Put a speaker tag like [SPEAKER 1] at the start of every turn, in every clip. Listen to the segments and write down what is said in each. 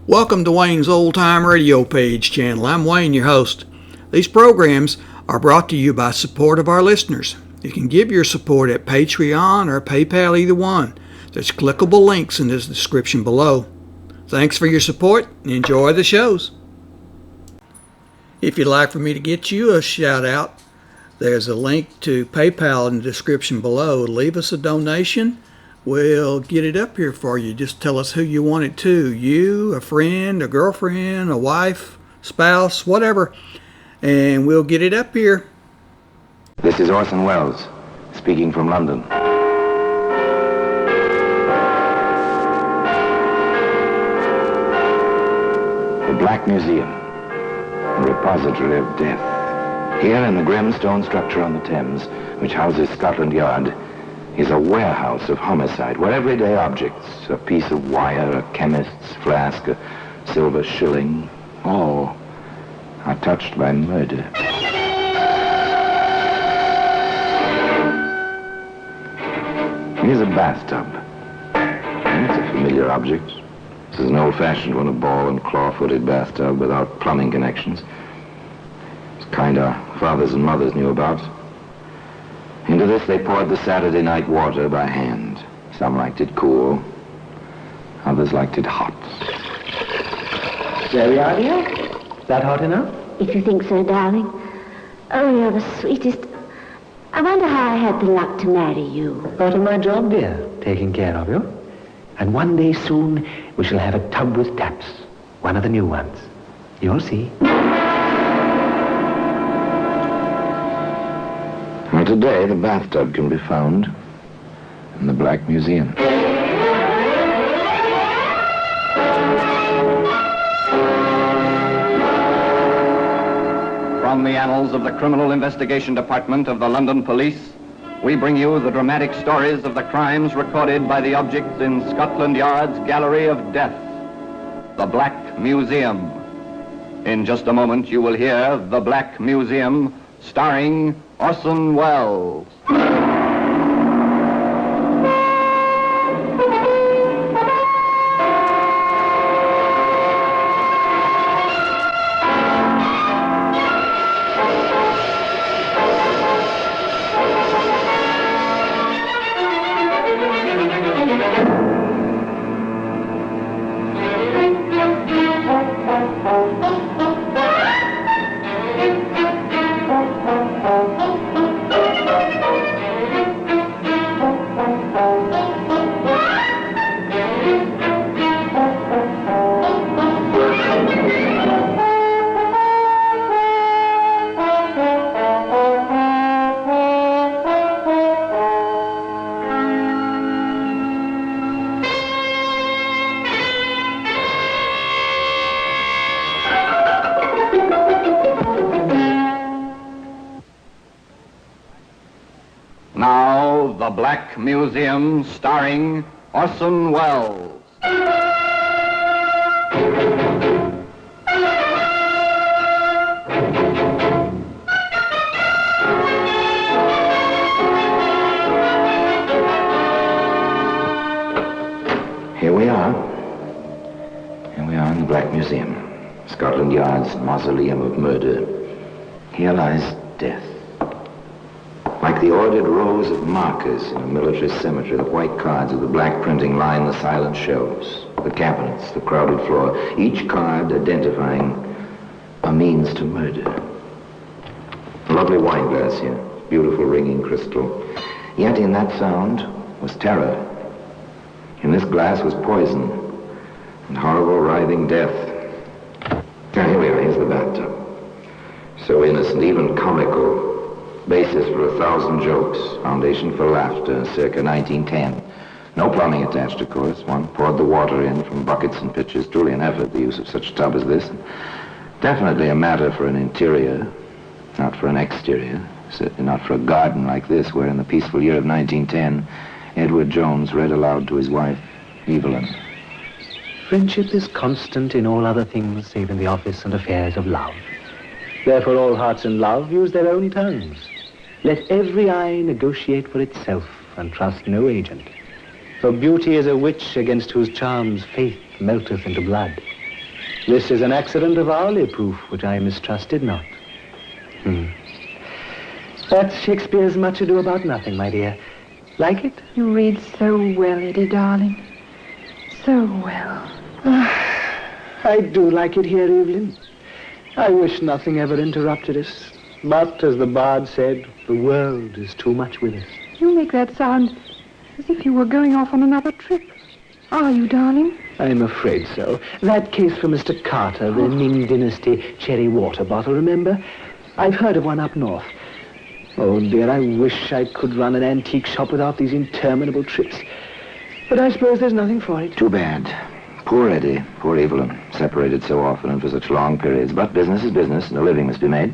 [SPEAKER 1] Welcome to Wayne's Old Time Radio Page channel. I'm Wayne, your host. These programs are brought to you by support of our listeners. You can give your support at Patreon or PayPal, either one. There's clickable links in the description below. Thanks for your support and enjoy the shows. If you'd like for me to get you a shout out, there's a link to PayPal in the description below. Leave us a donation. We'll get it up here for you. Just tell us who you want it to. You, a friend, a girlfriend, a wife, spouse, whatever. And we'll get it up here.
[SPEAKER 2] This is Orson Welles, speaking from London. The Black Museum, a repository of death. Here in the grim stone structure on the Thames, which houses Scotland Yard, is a warehouse of homicide, where everyday objects, a piece of wire, a chemist's flask, a silver shilling, all are touched by murder. Here's a bathtub. It's a familiar object. This is an old-fashioned one, a ball and claw-footed bathtub without plumbing connections. It's kind our fathers and mothers knew about. Into this they poured the Saturday night water by hand. Some liked it cool, others liked it hot.
[SPEAKER 3] There we are, dear. Is that hot enough?
[SPEAKER 4] If you think so, darling. Oh, you're the sweetest. I wonder how I had the luck to marry you.
[SPEAKER 3] Part of my job, dear, taking care of you. And one day soon, we shall have a tub with taps. One of the new ones. You'll see.
[SPEAKER 2] Well, today the bathtub can be found in the Black Museum.
[SPEAKER 5] From the annals of the Criminal Investigation Department of the London Police, we bring you the dramatic stories of the crimes recorded by the objects in Scotland Yard's Gallery of Death, the Black Museum. In just a moment, you will hear The Black Museum, starring Orson Welles. Now, The Black Museum, starring Orson Welles.
[SPEAKER 2] Here we are. Here we are in the Black Museum, Scotland Yard's mausoleum of murder. Here lies death. Like the ordered rows of markers in a military cemetery, the white cards of the black printing line the silent shelves, the cabinets, the crowded floor, each card identifying a means to murder. A lovely wine glass here, beautiful ringing crystal. Yet in that sound was terror. In this glass was poison and horrible writhing death. Now here we are, here's the bathtub. So innocent, even comical. Basis for 1,000 jokes, foundation for laughter, circa 1910. No plumbing attached, of course. One poured the water in from buckets and pitchers. Truly an effort, the use of such a tub as this. Definitely a matter for an interior, not for an exterior. Certainly not for a garden like this, where in the peaceful year of 1910, Edward Jones read aloud to his wife, Evelyn.
[SPEAKER 3] Friendship is constant in all other things save in the office and affairs of love. Therefore all hearts in love use their own tongues. Let every eye negotiate for itself and trust no agent. For beauty is a witch against whose charms faith melteth into blood. This is an accident of hourly proof, which I mistrusted not. That's Shakespeare's Much Ado About Nothing, my dear. Like it?
[SPEAKER 6] You read so well, Eddie, darling. So well.
[SPEAKER 3] I do like it here, Evelyn. I wish nothing ever interrupted us. But, as the bard said, the world is too much with us.
[SPEAKER 6] You make that sound as if you were going off on another trip. Are you, darling?
[SPEAKER 3] I'm afraid so. That case for Mr. Carter, the Ming Dynasty cherry water bottle, remember? I've heard of one up north. Oh, dear, I wish I could run an antique shop without these interminable trips. But I suppose there's nothing for it.
[SPEAKER 2] Too bad. Poor Eddie, poor Evelyn, separated so often and for such long periods. But business is business, and a living must be made.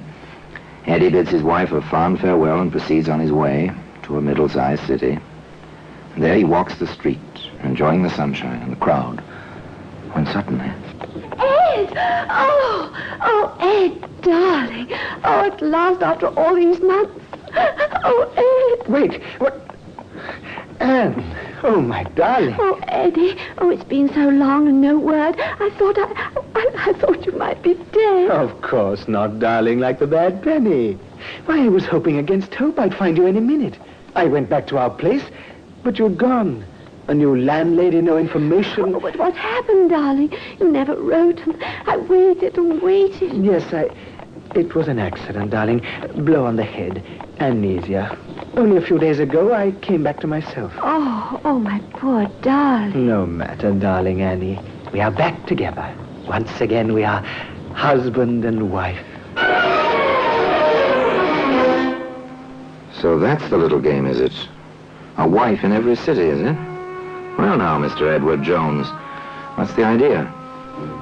[SPEAKER 2] Eddie bids his wife a fond farewell and proceeds on his way to a middle-sized city. And there he walks the street, enjoying the sunshine and the crowd, when suddenly...
[SPEAKER 4] Ed! Oh, Ed, darling. Oh, at last, after all these months. Oh, Ed.
[SPEAKER 3] Wait, what? Anne, oh, my darling.
[SPEAKER 4] Oh, Eddie. Oh, it's been so long and no word. I thought you might be dead.
[SPEAKER 3] Of course not, darling, like the bad penny. Why, I was hoping against hope I'd find you any minute. I went back to our place, but you'd gone. A new landlady, no information.
[SPEAKER 4] Oh, but what happened, darling? You never wrote, and I waited and waited.
[SPEAKER 3] Yes, it was an accident, darling. Blow on the head. Amnesia. Only a few days ago, I came back to myself.
[SPEAKER 4] Oh, my poor darling.
[SPEAKER 3] No matter, darling Annie. We are back together. Once again, we are husband and wife.
[SPEAKER 2] So that's the little game, is it? A wife in every city, is it? Well now, Mr. Edward Jones, what's the idea?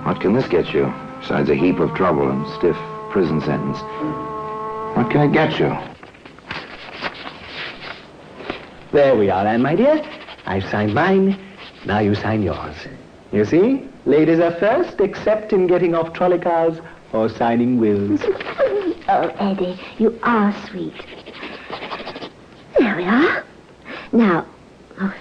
[SPEAKER 2] What can this get you, besides a heap of trouble and stiff prison sentence? What can it get you?
[SPEAKER 3] There we are, Anne, my dear. I've signed mine. Now you sign yours. You see? Ladies are first, except in getting off trolley cars or signing wills.
[SPEAKER 4] Oh, Eddie, you are sweet. There we are. Now,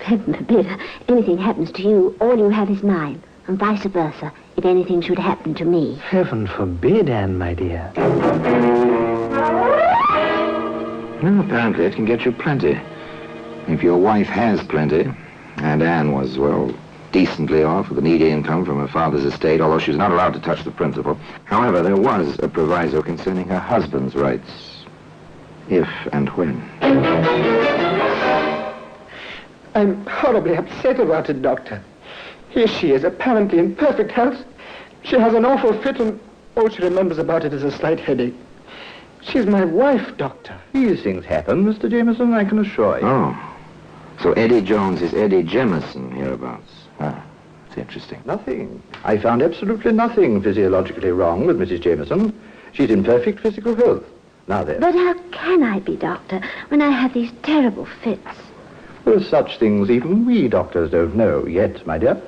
[SPEAKER 4] heaven forbid, anything happens to you, all you have is mine, and vice versa, if anything should happen to me.
[SPEAKER 3] Heaven forbid, Anne, my dear.
[SPEAKER 2] Well, apparently it can get you plenty. If your wife has plenty, and Anne was, well, decently off with an needy income from her father's estate, although she's not allowed to touch the principal. However, there was a proviso concerning her husband's rights, if and when.
[SPEAKER 3] I'm horribly upset about it, Doctor. Here she is, apparently in perfect health. She has an awful fit, and all she remembers about it is a slight headache. She's my wife, Doctor.
[SPEAKER 7] These things happen, Mr. Jameson, I can assure you.
[SPEAKER 2] Oh. So Eddie Jones is Eddie Jemison hereabouts. Ah, that's interesting.
[SPEAKER 7] Nothing. I found absolutely nothing physiologically wrong with Mrs. Jameson. She's in perfect physical health. Now then.
[SPEAKER 4] But how can I be, Doctor, when I have these terrible fits?
[SPEAKER 7] There are such things even we doctors don't know yet, my dear.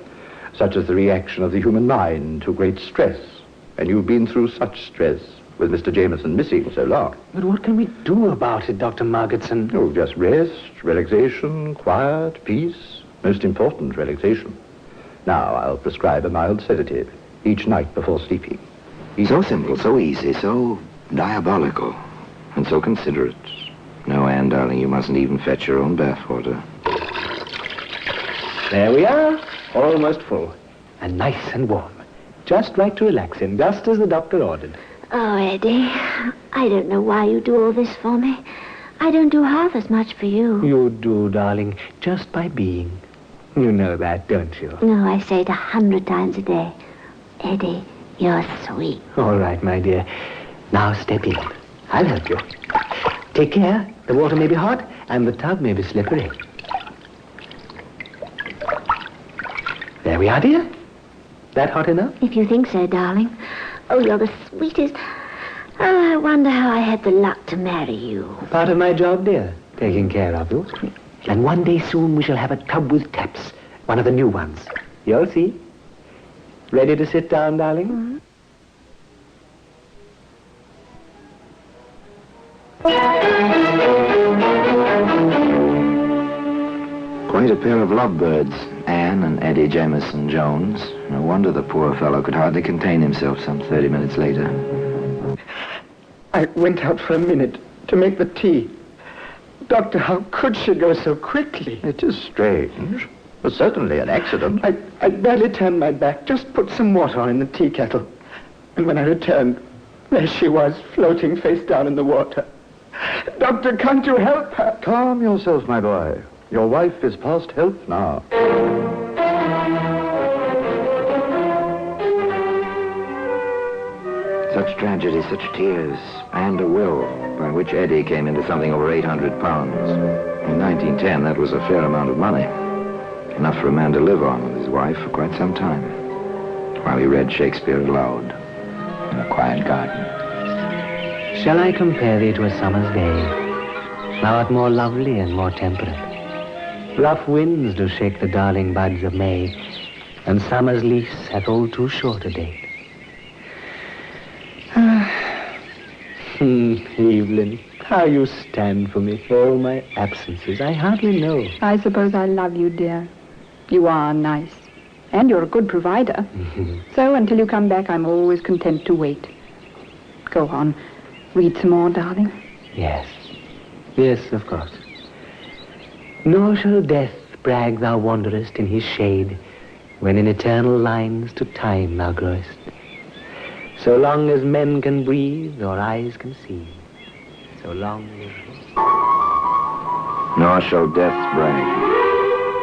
[SPEAKER 7] Such as the reaction of the human mind to great stress. And you've been through such stress with Mr. Jameson missing so long.
[SPEAKER 3] But what can we do about it, Dr. Margetson?
[SPEAKER 7] Oh, just rest, relaxation, quiet, peace. Most important, relaxation. Now, I'll prescribe a mild sedative each night before sleeping.
[SPEAKER 2] So simple, so easy, so diabolical, and so considerate. No, Anne, darling, you mustn't even fetch your own bathwater.
[SPEAKER 3] There we are, almost full, and nice and warm. Just right to relax in, just as the doctor ordered.
[SPEAKER 4] Oh, Eddie, I don't know why you do all this for me. I don't do half as much for you.
[SPEAKER 3] You do, darling, just by being. You know that, don't you?
[SPEAKER 4] No, I say it 100 times a day. Eddie, you're sweet.
[SPEAKER 3] All right, my dear. Now step in. I'll help you. Take care. The water may be hot, and the tub may be slippery. There we are, dear. That hot enough?
[SPEAKER 4] If you think so, darling. Oh, you're the sweetest. Oh, I wonder how I had the luck to marry you.
[SPEAKER 3] Part of my job, dear. Taking care of you. And one day soon we shall have a tub with taps. One of the new ones. You'll see. Ready to sit down, darling?
[SPEAKER 4] Mm-hmm.
[SPEAKER 2] Quite made a pair of lovebirds, Anne and Eddie Jameson Jones. No wonder the poor fellow could hardly contain himself some 30 minutes later.
[SPEAKER 8] I went out for a minute to make the tea. Doctor, how could she go so quickly?
[SPEAKER 7] It is strange, but certainly an accident.
[SPEAKER 8] I barely turned my back, just put some water on in the tea kettle. And when I returned, there she was, floating face down in the water. Doctor, can't you help her?
[SPEAKER 7] Calm yourself, my boy. Your wife is past help now.
[SPEAKER 2] Such tragedy, such tears, and a will, by which Eddie came into something over 800 pounds. In 1910, that was a fair amount of money. Enough for a man to live on with his wife for quite some time, while he read Shakespeare aloud in a quiet garden.
[SPEAKER 3] Shall I compare thee to a summer's day? Thou art more lovely and more temperate. Rough winds do shake the darling buds of May, and summer's lease hath all too short a date. Evelyn, how you stand for me for all my absences, I hardly know.
[SPEAKER 6] I suppose I love you, dear. You are nice. And you're a good provider. So until you come back, I'm always content to wait. Go on. Read some more, darling.
[SPEAKER 3] Yes. Yes, of course. Nor shall death brag thou wanderest in his shade, when in eternal lines to time thou growest. So long as men can breathe or eyes can see, so long as...
[SPEAKER 2] Nor shall death brag,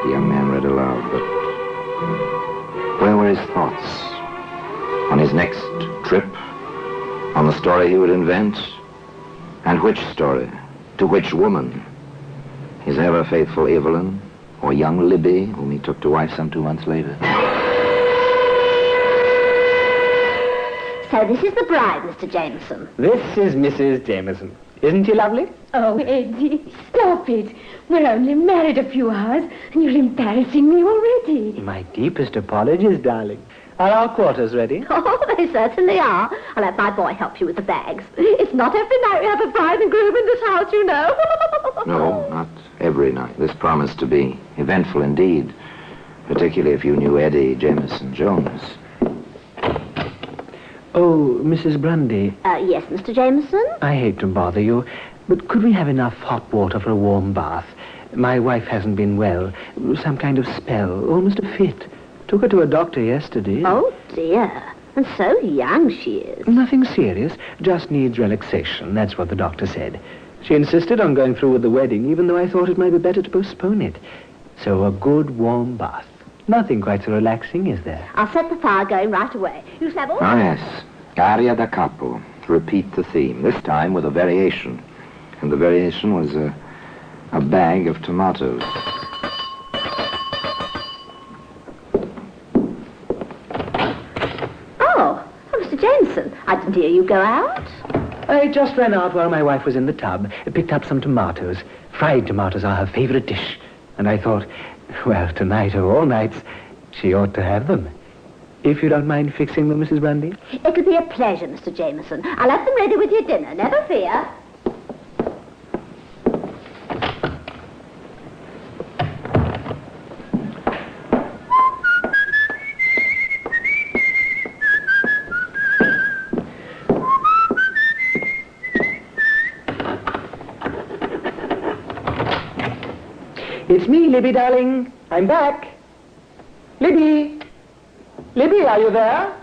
[SPEAKER 2] the young man read aloud, but where were his thoughts? On his next trip? On the story he would invent? And which story? To which woman? His ever-faithful Evelyn, or young Libby, whom he took to wife some 2 months later?
[SPEAKER 4] So this is the bride, Mr. Jameson.
[SPEAKER 3] This is Mrs. Jameson. Isn't she lovely?
[SPEAKER 9] Oh, Eddie, stop it. We're only married a few hours, and you're embarrassing me already.
[SPEAKER 3] My deepest apologies, darling. Are our quarters ready?
[SPEAKER 4] Oh, they certainly are. I'll let my boy help you with the bags. It's not every night we have a bride and groom in this house, you know.
[SPEAKER 2] No, not every night. This promised to be eventful indeed, particularly if you knew Eddie Jameson Jones.
[SPEAKER 3] Oh, Mrs. Grundy.
[SPEAKER 4] Yes, Mr. Jameson?
[SPEAKER 3] I hate to bother you, but could we have enough hot water for a warm bath? My wife hasn't been well. Some kind of spell, almost a fit. Took her to a doctor yesterday.
[SPEAKER 4] Oh, dear. And so young she is.
[SPEAKER 3] Nothing serious, just needs relaxation. That's what the doctor said. She insisted on going through with the wedding, even though I thought it might be better to postpone it. So a good warm bath. Nothing quite so relaxing, is there?
[SPEAKER 4] I'll set the fire going right away. You shall have all...
[SPEAKER 2] Ah, yes. Aria da capo. To repeat the theme, this time with a variation. And the variation was a bag of tomatoes.
[SPEAKER 4] Oh, Mr. Jameson, I didn't hear you go out.
[SPEAKER 3] I just ran out while my wife was in the tub, picked up some tomatoes. Fried tomatoes are her favorite dish. And I thought, well, tonight or all nights, she ought to have them. If you don't mind fixing them, Mrs. Grundy.
[SPEAKER 4] It'll be a pleasure, Mr. Jameson. I'll have them ready with your dinner, never fear.
[SPEAKER 3] It's me, Libby, darling. I'm back. Libby! Libby, are you there?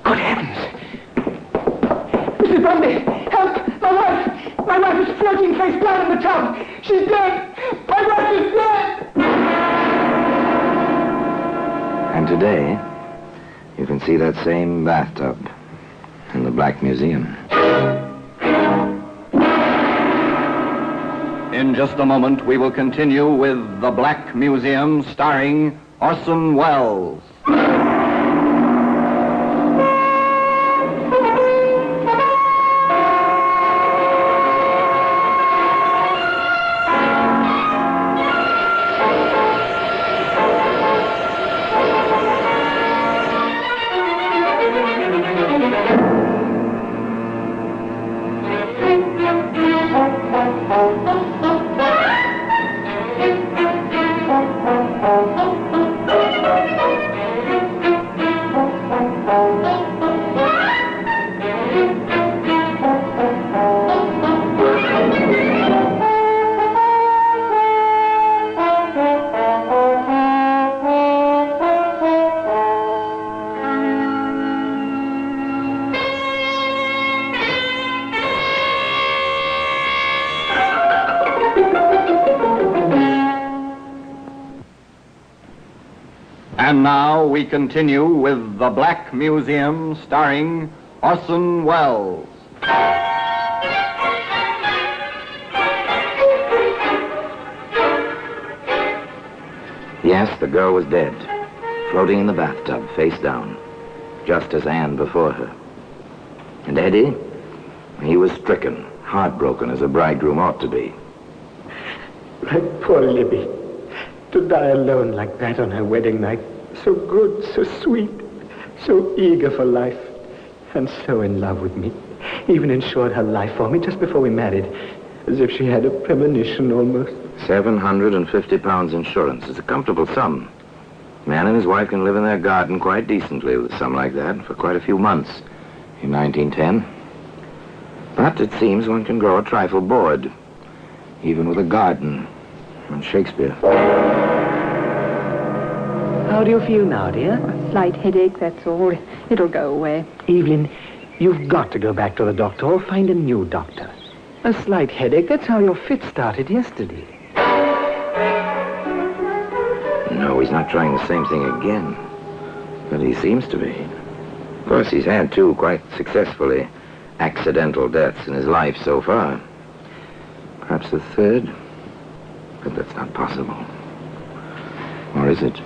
[SPEAKER 3] Good heavens! Mrs. Grundy, help! My wife! My wife is floating face down in the tub! She's dead! My wife is dead!
[SPEAKER 2] And today, you can see that same bathtub in the Black Museum.
[SPEAKER 5] In just a moment, we will continue with The Black Museum, starring Orson Welles. And now we continue with The Black Museum, starring Orson Welles.
[SPEAKER 2] Yes, the girl was dead, floating in the bathtub, face down, just as Anne before her. And Eddie, he was stricken, heartbroken as a bridegroom ought to be.
[SPEAKER 8] My poor Libby. To die alone like that on her wedding night. So good, so sweet, so eager for life, and so in love with me. Even insured her life for me just before we married, as if she had a premonition almost.
[SPEAKER 2] £750 insurance is a comfortable sum. Man and his wife can live in their garden quite decently with a sum like that for quite a few months in 1910. But it seems one can grow a trifle bored, even with a garden and Shakespeare.
[SPEAKER 3] How do you feel now, dear?
[SPEAKER 6] A slight headache, that's all. It'll go away.
[SPEAKER 3] Evelyn, you've got to go back to the doctor or find a new doctor. A slight headache, that's how your fit started yesterday.
[SPEAKER 2] No, he's not trying the same thing again. But he seems to be. Of course, he's had two quite successfully accidental deaths in his life so far. Perhaps the third? But that's not possible. Or is it?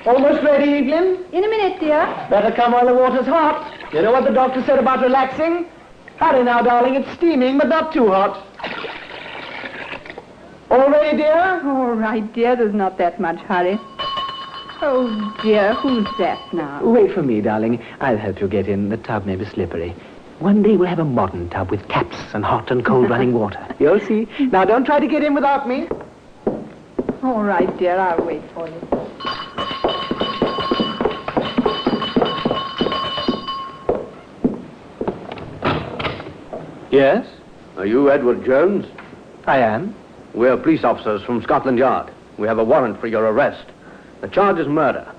[SPEAKER 8] Almost ready, Evelyn?
[SPEAKER 9] In a minute, dear.
[SPEAKER 8] Better come while the water's hot. You know what the doctor said about relaxing? Hurry now, darling. It's steaming, but not too hot. All ready, dear?
[SPEAKER 6] All right, dear. There's not that much hurry. Oh, dear. Who's that now?
[SPEAKER 3] Wait for me, darling. I'll help you get in. The tub may be slippery. One day we'll have a modern tub with taps and hot and cold running water. You'll see.
[SPEAKER 8] Now, don't try to get in without me.
[SPEAKER 6] All right, dear. I'll wait for you.
[SPEAKER 10] Yes? Are you Edward Jones?
[SPEAKER 3] I am.
[SPEAKER 10] We're police officers from Scotland Yard. We have a warrant for your arrest. The charge is murder.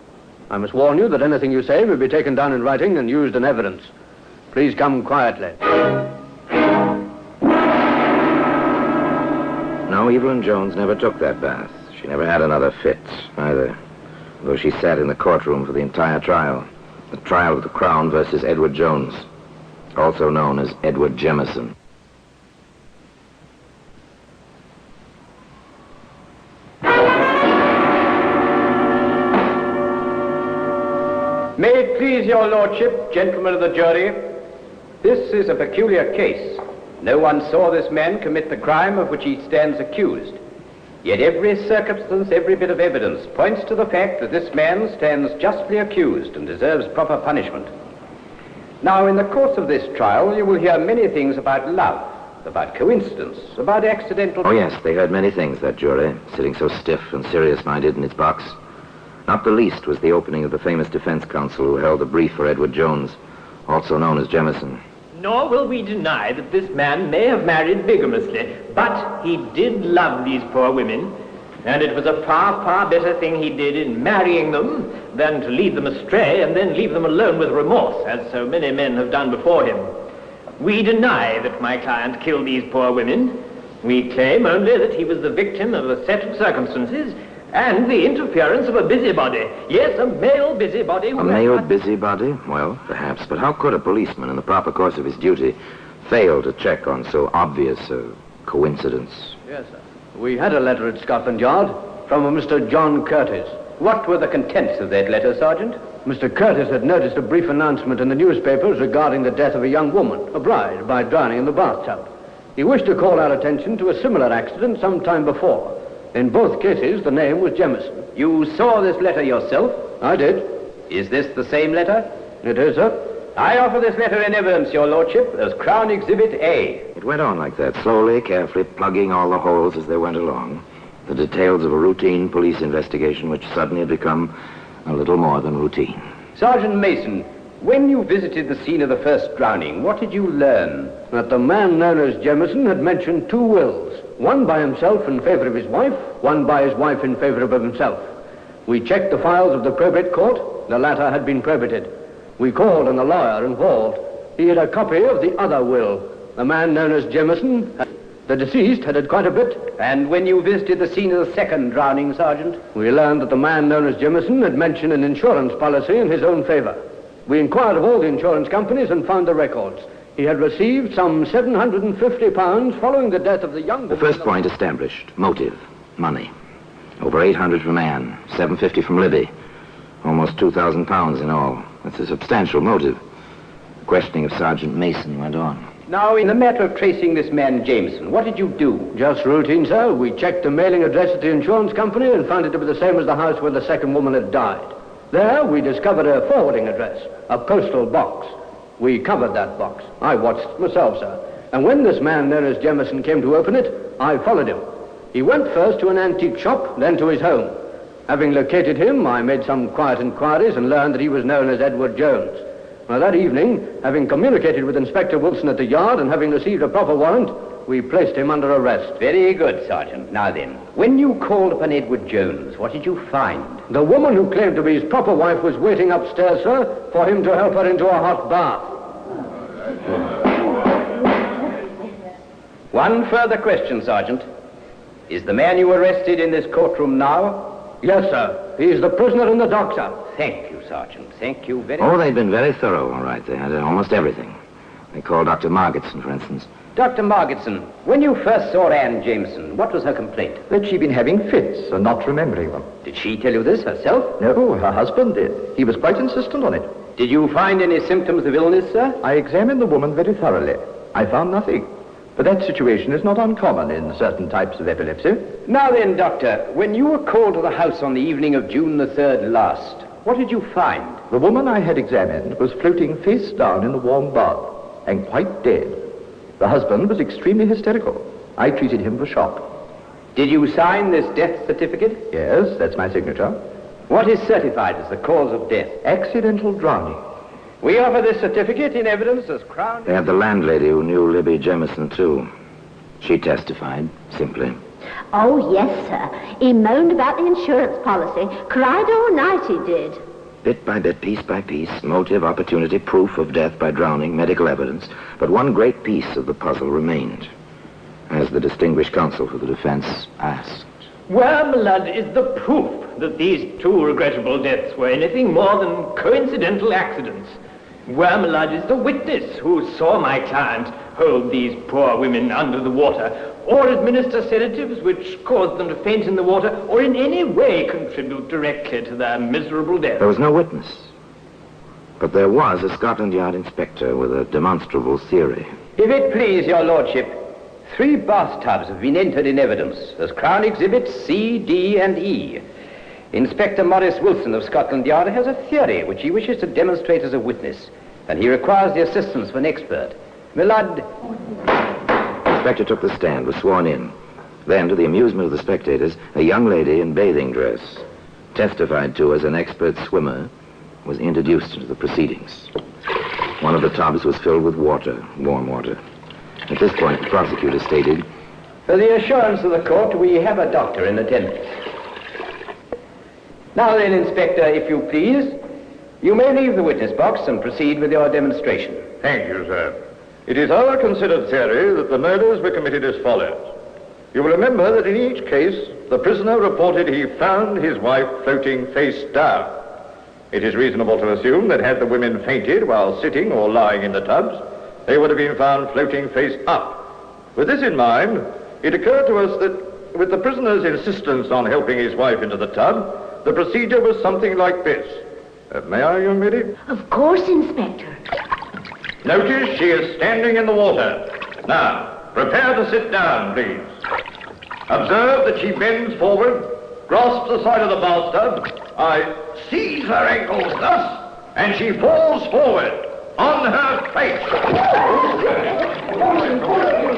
[SPEAKER 10] I must warn you that anything you say may be taken down in writing and used in evidence. Please come quietly.
[SPEAKER 2] No, Evelyn Jones never took that bath. She never had another fit, either. Though she sat in the courtroom for the entire trial. The trial of the Crown versus Edward Jones, also known as Edward Jemison.
[SPEAKER 11] May it please your lordship, gentlemen of the jury, this is a peculiar case. No one saw this man commit the crime of which he stands accused. Yet every circumstance, every bit of evidence points to the fact that this man stands justly accused and deserves proper punishment. Now, in the course of this trial, you will hear many things about love, about coincidence, about accidental...
[SPEAKER 2] Oh, yes, they heard many things, that jury, sitting so stiff and serious-minded in its box. Not the least was the opening of the famous defense counsel who held a brief for Edward Jones, also known as Jemison.
[SPEAKER 12] Nor will we deny that this man may have married bigamously, but he did love these poor women, and it was a far, far better thing he did in marrying them than to lead them astray and then leave them alone with remorse, as so many men have done before him. We deny that my client killed these poor women. We claim only that he was the victim of a set of circumstances and the interference of a busybody. Yes, a male busybody.
[SPEAKER 2] A male busybody? Well, perhaps. But how could a policeman, in the proper course of his duty, fail to check on so obvious a coincidence?
[SPEAKER 10] Yes, sir. We had a letter at Scotland Yard from a Mr. John Curtis.
[SPEAKER 11] What were the contents of that letter, Sergeant?
[SPEAKER 10] Mr. Curtis had noticed a brief announcement in the newspapers regarding the death of a young woman, a bride, by drowning in the bathtub. He wished to call our attention to a similar accident some time before. In both cases, the name was Jemison.
[SPEAKER 11] You saw this letter yourself?
[SPEAKER 10] I did.
[SPEAKER 11] Is this the same letter?
[SPEAKER 10] It is, sir.
[SPEAKER 11] I offer this letter in evidence, your lordship, as Crown Exhibit A.
[SPEAKER 2] It went on like that, slowly, carefully, plugging all the holes as they went along. The details of a routine police investigation which suddenly had become a little more than routine.
[SPEAKER 11] Sergeant Mason, when you visited the scene of the first drowning, what did you learn?
[SPEAKER 10] That the man known as Jemison had mentioned 2 wills, one by himself in favor of his wife, one by his wife in favor of himself. We checked the files of the probate court. The latter had been probated. We called on the lawyer involved. He had a copy of the other will. The man known as Jemison, the deceased, had quite a bit.
[SPEAKER 11] And when you visited the scene of the second drowning, Sergeant?
[SPEAKER 10] We learned that the man known as Jemison had mentioned an insurance policy in his own favor. We inquired of all the insurance companies and found the records. He had received some £750 following the death of the young woman.
[SPEAKER 2] The first point established, motive, money. Over 800 from Anne, 750 from Libby. Almost £2,000 in all. That's a substantial motive. Questioning of Sergeant Mason went on.
[SPEAKER 11] Now, in the matter of tracing this man Jameson, what did you do?
[SPEAKER 10] Just routine, sir. We checked the mailing address at the insurance company and found it to be the same as the house where the second woman had died. There, we discovered a forwarding address, a postal box. We covered that box. I watched it myself, sir. And when this man known as Jemison came to open it, I followed him. He went first to an antique shop, then to his home. Having located him, I made some quiet inquiries and learned that he was known as Edward Jones. Now, that evening, having communicated with Inspector Wilson at the yard and having received a proper warrant, we placed him under arrest.
[SPEAKER 11] Very good, Sergeant. Now then, when you called upon Edward Jones, what did you find?
[SPEAKER 10] The woman who claimed to be his proper wife was waiting upstairs, sir, for him to help her into a hot bath.
[SPEAKER 11] One further question, Sergeant. Is the man you arrested in this courtroom now?
[SPEAKER 10] Yes, sir. He is the prisoner in the dock, sir.
[SPEAKER 11] Thank you, Sergeant. Thank you very
[SPEAKER 2] Oh,
[SPEAKER 11] much.
[SPEAKER 2] they'd been very thorough, all right. They had almost everything. They called Dr. Margetson, for instance.
[SPEAKER 11] Dr. Margetson, when you first saw Anne Jameson, what was her complaint?
[SPEAKER 7] That she'd been having fits and not remembering them.
[SPEAKER 11] Did she tell you this herself?
[SPEAKER 7] No, her husband did. He was quite insistent on it.
[SPEAKER 11] Did you find any symptoms of illness, sir?
[SPEAKER 7] I examined the woman very thoroughly. I found nothing. But that situation is not uncommon in certain types of epilepsy.
[SPEAKER 11] Now then, Doctor, when you were called to the house on the evening of June the 3rd last, what did you find?
[SPEAKER 7] The woman I had examined was floating face down in the warm bath and quite dead. The husband was extremely hysterical. I treated him for shock.
[SPEAKER 11] Did you sign this death certificate?
[SPEAKER 7] Yes, that's my signature.
[SPEAKER 11] What is certified as the cause of death?
[SPEAKER 7] Accidental drowning.
[SPEAKER 11] We offer this certificate in evidence as Crown...
[SPEAKER 2] They had the landlady who knew Libby Jemison, too. She testified, simply.
[SPEAKER 4] Oh, yes, sir. He moaned about the insurance policy. Cried all night, he did.
[SPEAKER 2] Bit by bit, piece by piece, motive, opportunity, proof of death by drowning, medical evidence. But one great piece of the puzzle remained, as the distinguished counsel for the defense asked.
[SPEAKER 12] Wormlud is the proof that these 2 regrettable deaths were anything more than coincidental accidents. Wormlud is the witness who saw my client hold these poor women under the water, or administer sedatives which caused them to faint in the water, or in any way contribute directly to their miserable death.
[SPEAKER 2] There was no witness. But there was a Scotland Yard inspector with a demonstrable theory.
[SPEAKER 11] If it please your lordship, 3 bathtubs have been entered in evidence as Crown Exhibits C, D, and E. Inspector Maurice Wilson of Scotland Yard has a theory which he wishes to demonstrate as a witness, and he requires the assistance of an expert. My lord...
[SPEAKER 2] The inspector took the stand, was sworn in. Then, to the amusement of the spectators, a young lady in bathing dress, testified to as an expert swimmer, was introduced into the proceedings. One of the tubs was filled with water, warm water. At this point, the prosecutor stated,
[SPEAKER 11] For the assurance of the court, we have a doctor in attendance. Now then, Inspector, if you please, you may leave the witness box and proceed with your demonstration.
[SPEAKER 13] Thank you, sir. It is our considered theory that the murders were committed as follows. You will remember that in each case, the prisoner reported he found his wife floating face down. It is reasonable to assume that had the women fainted while sitting or lying in the tubs, they would have been found floating face up. With this in mind, it occurred to us that with the prisoner's insistence on helping his wife into the tub, the procedure was something like this. May I, young lady?
[SPEAKER 4] Of course, Inspector.
[SPEAKER 13] Notice she is standing in the water. Now, prepare to sit down, please. Observe that she bends forward, grasps the side of the bathtub. I seize her ankles thus, and she falls forward on her face.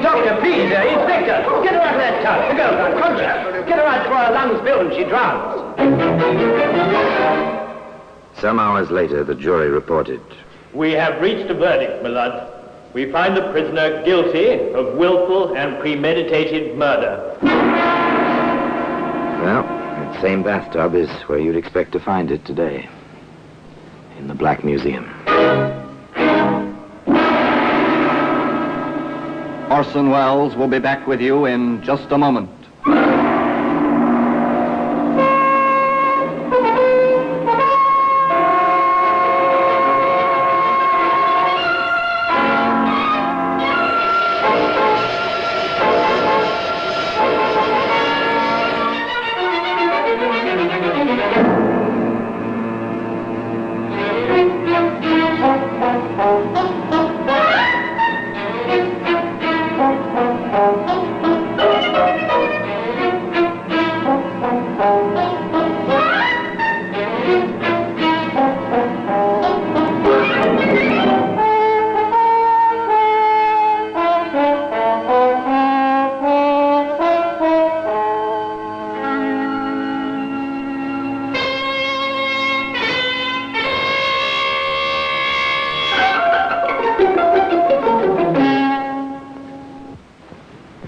[SPEAKER 11] Doctor, please, Inspector, get her out of that tub. The girl, contact. Get her out. spill and she drowns.
[SPEAKER 2] Some hours later, the jury reported.
[SPEAKER 12] We have reached a verdict, my lord. We find the prisoner guilty of willful and premeditated murder.
[SPEAKER 2] Well, that same bathtub is where you'd expect to find it today. In the Black Museum.
[SPEAKER 5] Orson Welles will be back with you in just a moment.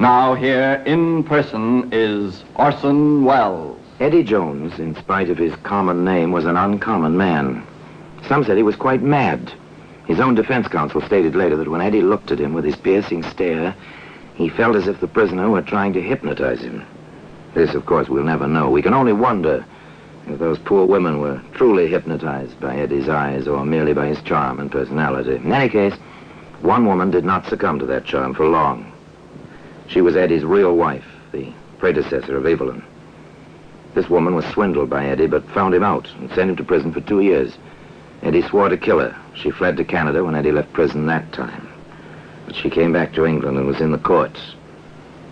[SPEAKER 5] Now here in person is Orson Welles.
[SPEAKER 2] Eddie Jones, in spite of his common name, was an uncommon man. Some said he was quite mad. His own defense counsel stated later that when Eddie looked at him with his piercing stare, he felt as if the prisoner were trying to hypnotize him. This, of course, we'll never know. We can only wonder if those poor women were truly hypnotized by Eddie's eyes or merely by his charm and personality. In any case, one woman did not succumb to that charm for long. She was Eddie's real wife, the predecessor of Evelyn. This woman was swindled by Eddie, but found him out and sent him to prison for 2 years. Eddie swore to kill her. She fled to Canada when Eddie left prison that time. But she came back to England and was in the courts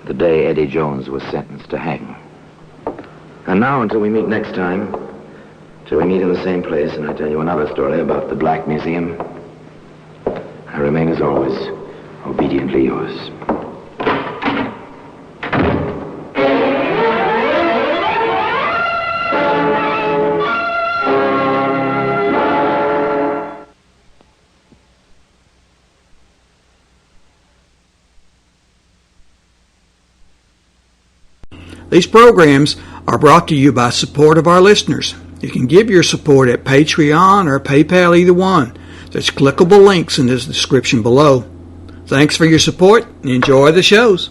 [SPEAKER 2] the day Eddie Jones was sentenced to hang. And now, until we meet next time, till we meet in the same place and I tell you another story about the Black Museum, I remain, as always, obediently yours.
[SPEAKER 1] These programs are brought to you by support of our listeners. You can give your support at Patreon or PayPal, either one. There's clickable links in the description below. Thanks for your support and enjoy the shows.